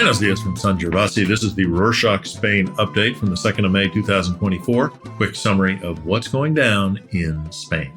Buenos dias from San Gervasi. This is the Rorschach Spain update from the 2nd of May, 2024. Quick summary of what's going down in Spain.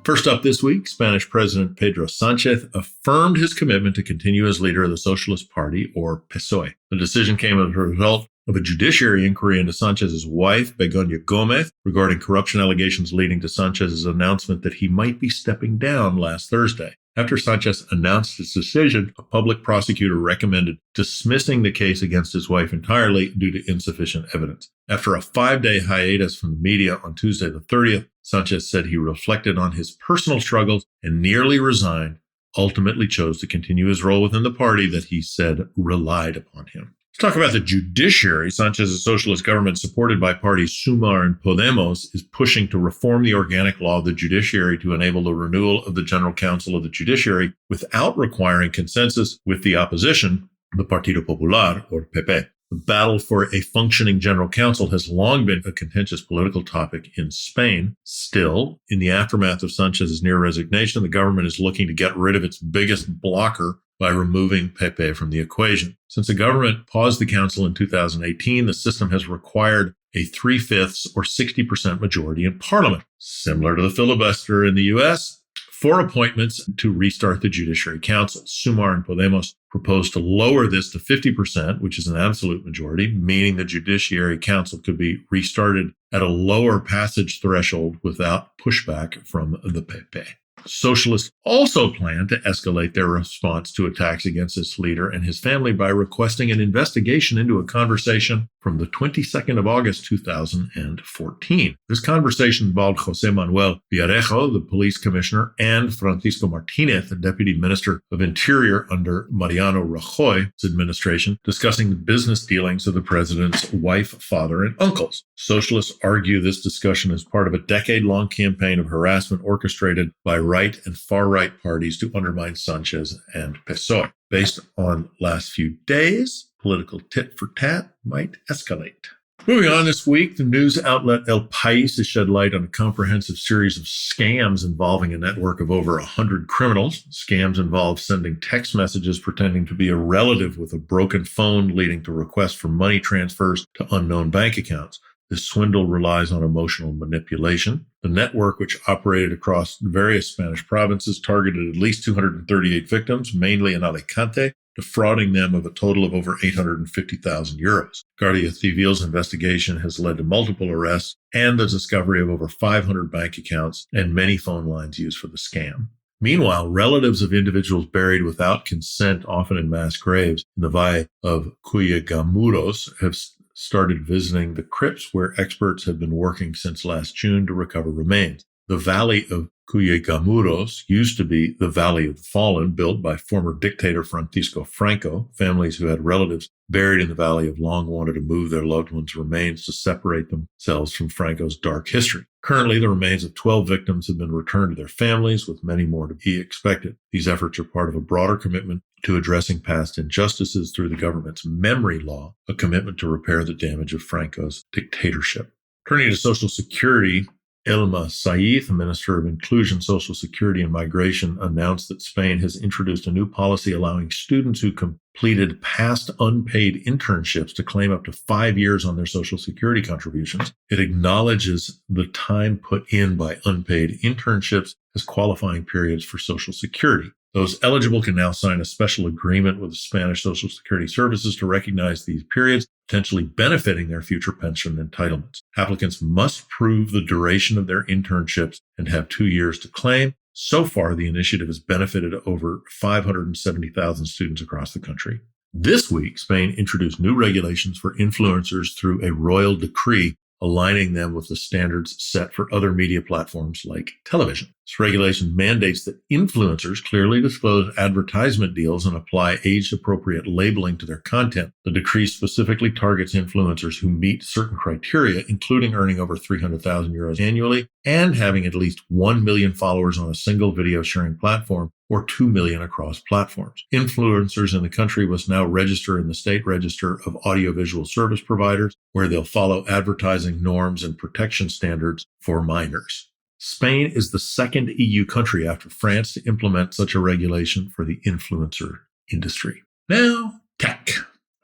First up this week, Spanish President Pedro Sánchez affirmed his commitment to continue as leader of the Socialist Party, or PSOE. The decision came as a result of a judiciary inquiry into Sanchez's wife, Begoña Gómez, regarding corruption allegations leading to Sanchez's announcement that he might be stepping down last Thursday. After Sánchez announced his decision, a public prosecutor recommended dismissing the case against his wife entirely due to insufficient evidence. After a 5-day hiatus from the media on Tuesday the 30th, Sánchez said he reflected on his personal struggles and nearly resigned, ultimately chose to continue his role within the party that he said relied upon him. Let's talk about the judiciary. Sanchez's socialist government, supported by parties Sumar and Podemos, is pushing to reform the organic law of the judiciary to enable the renewal of the General Council of the Judiciary without requiring consensus with the opposition, the Partido Popular, or PP. The battle for a functioning General Council has long been a contentious political topic in Spain. Still, in the aftermath of Sanchez's near resignation, the government is looking to get rid of its biggest blocker by removing PP from the equation. Since the government paused the council in 2018, the system has required a 3/5 or 60% majority in parliament, similar to the filibuster in the U.S., for appointments to restart the Judiciary Council. Sumar and Podemos proposed to lower this to 50%, which is an absolute majority, meaning the Judiciary Council could be restarted at a lower passage threshold without pushback from the PP. Socialists also plan to escalate their response to attacks against its leader and his family by requesting an investigation into a conversation from the 22nd of August, 2014. This conversation involved José Manuel Villarejo, the police commissioner, and Francisco Martínez, the deputy minister of Interior under Mariano Rajoy's administration, discussing the business dealings of the president's wife, father, and uncles. Socialists argue this discussion is part of a decade-long campaign of harassment orchestrated by right and far-right parties to undermine Sánchez and PSOE. Based on last few days, political tit-for-tat might escalate. Moving on this week, the news outlet El País has shed light on a comprehensive series of scams involving a network of over 100 criminals. Scams involve sending text messages pretending to be a relative with a broken phone, leading to requests for money transfers to unknown bank accounts. This swindle relies on emotional manipulation. The network, which operated across various Spanish provinces, targeted at least 238 victims, mainly in Alicante, defrauding them of a total of over 850,000 euros. Guardia Civil's investigation has led to multiple arrests and the discovery of over 500 bank accounts and many phone lines used for the scam. Meanwhile, relatives of individuals buried without consent, often in mass graves, in the Valley of Cuelgamuros have started visiting the crypts where experts have been working since last June to recover remains. The Valley of Cuelgamuros used to be the Valley of the Fallen, built by former dictator Francisco Franco. Families who had relatives buried in the valley have long wanted to move their loved ones' remains to separate themselves from Franco's dark history. Currently, the remains of 12 victims have been returned to their families, with many more to be expected. These efforts are part of a broader commitment to addressing past injustices through the government's memory law, a commitment to repair the damage of Franco's dictatorship. Turning to Social Security, Elma Said, the Minister of Inclusion, Social Security and Migration, announced that Spain has introduced a new policy allowing students who completed past unpaid internships to claim up to 5 years on their Social Security contributions. It acknowledges the time put in by unpaid internships as qualifying periods for Social Security. Those eligible can now sign a special agreement with the Spanish Social Security Services to recognize these periods, potentially benefiting their future pension entitlements. Applicants must prove the duration of their internships and have 2 years to claim. So far, the initiative has benefited over 570,000 students across the country. This week, Spain introduced new regulations for influencers through a royal decree, aligning them with the standards set for other media platforms like television. This regulation mandates that influencers clearly disclose advertisement deals and apply age-appropriate labeling to their content. The decree specifically targets influencers who meet certain criteria, including earning over 300,000 euros annually and having at least 1 million followers on a single video sharing platform or 2 million across platforms. Influencers in the country must now register in the State Register of Audiovisual Service Providers, where they'll follow advertising norms and protection standards for minors. Spain is the second EU country after France to implement such a regulation for the influencer industry. Now, tech.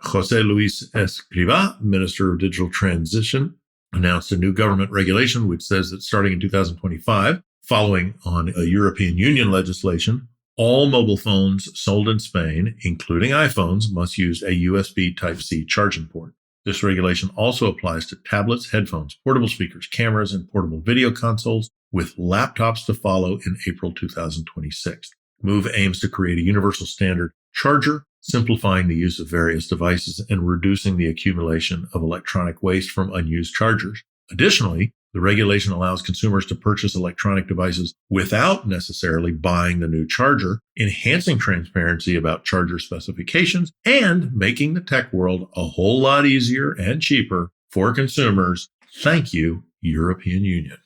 José Luis Escrivá, Minister of Digital Transition, announced a new government regulation which says that starting in 2025, following on a European Union legislation, all mobile phones sold in Spain, including iPhones, must use a USB Type-C charging port. This regulation also applies to tablets, headphones, portable speakers, cameras, and portable video consoles, with laptops to follow in April 2026. The move aims to create a universal standard charger, simplifying the use of various devices and reducing the accumulation of electronic waste from unused chargers. Additionally, the regulation allows consumers to purchase electronic devices without necessarily buying the new charger, enhancing transparency about charger specifications and making the tech world a whole lot easier and cheaper for consumers. Thank you, European Union.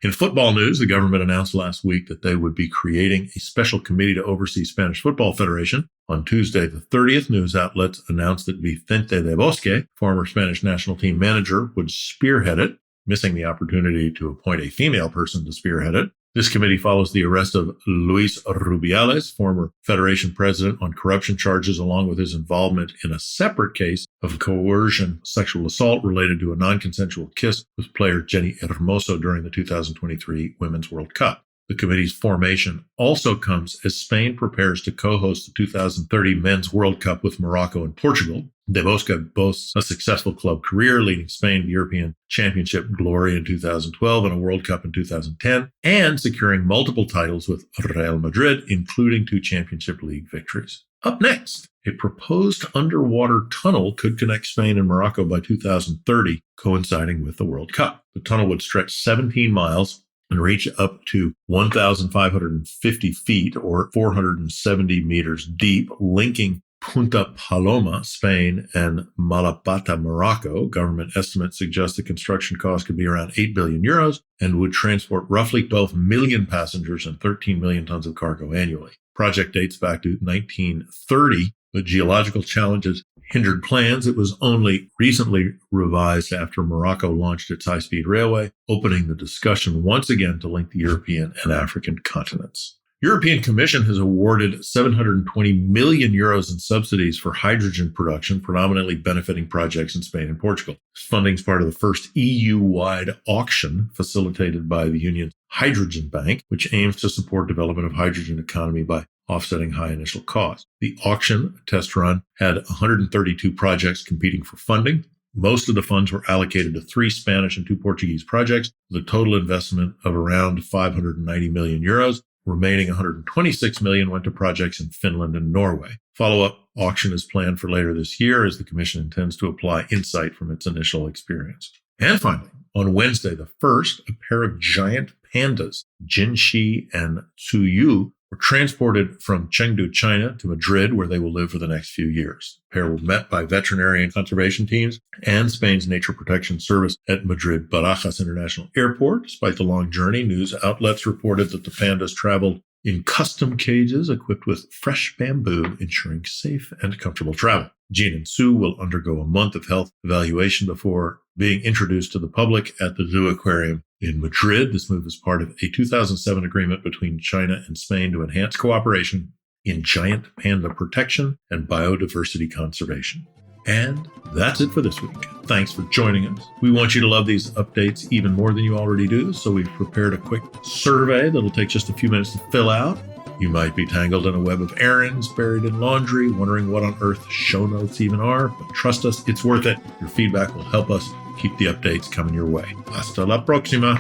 In football news, the government announced last week that they would be creating a special committee to oversee Spanish Football Federation. On Tuesday, the 30th, news outlets announced that Vicente de Bosque, former Spanish national team manager, would spearhead it, missing the opportunity to appoint a female person to spearhead it. This committee follows the arrest of Luis Rubiales, former Federation president, on corruption charges, along with his involvement in a separate case of coercion sexual assault related to a non-consensual kiss with player Jenny Hermoso during the 2023 Women's World Cup. The committee's formation also comes as Spain prepares to co-host the 2030 Men's World Cup with Morocco and Portugal. De Bosque boasts a successful club career, leading Spain to European Championship glory in 2012 and a World Cup in 2010, and securing multiple titles with Real Madrid, including 2 Championship League victories. Up next, a proposed underwater tunnel could connect Spain and Morocco by 2030, coinciding with the World Cup. The tunnel would stretch 17 miles and reach up to 1,550 feet or 470 meters deep, linking Punta Paloma, Spain, and Malapata, Morocco. Government estimates suggest the construction cost could be around 8 billion euros and would transport roughly 12 million passengers and 13 million tons of cargo annually. Project dates back to 1930, but geological challenges hindered plans. It was only recently revised after Morocco launched its high-speed railway, opening the discussion once again to link the European and African continents. European Commission has awarded 720 million euros in subsidies for hydrogen production, predominantly benefiting projects in Spain and Portugal. This funding is part of the first EU-wide auction facilitated by the Union's Hydrogen Bank, which aims to support development of hydrogen economy by offsetting high initial costs. The auction test run had 132 projects competing for funding. Most of the funds were allocated to 3 Spanish and 2 Portuguese projects, with a total investment of around 590 million euros. Remaining 126 million went to projects in Finland and Norway. Follow-up auction is planned for later this year as the Commission intends to apply insight from its initial experience. And finally, on Wednesday the 1st, a pair of giant pandas, Jinshi and Tsuyu, were transported from Chengdu, China to Madrid, where they will live for the next few years. The pair were met by veterinary and conservation teams and Spain's Nature Protection Service at Madrid Barajas International Airport. Despite the long journey, news outlets reported that the pandas traveled in custom cages equipped with fresh bamboo, ensuring safe and comfortable travel. Jin and Sue will undergo a month of health evaluation before being introduced to the public at the Zoo Aquarium in Madrid. This move is part of a 2007 agreement between China and Spain to enhance cooperation in giant panda protection and biodiversity conservation. And that's it for this week. Thanks for joining us. We want you to love these updates even more than you already do, so we've prepared a quick survey that'll take just a few minutes to fill out. You might be tangled in a web of errands, buried in laundry, wondering what on earth show notes even are, but trust us, it's worth it. Your feedback will help us keep the updates coming your way. Hasta la próxima.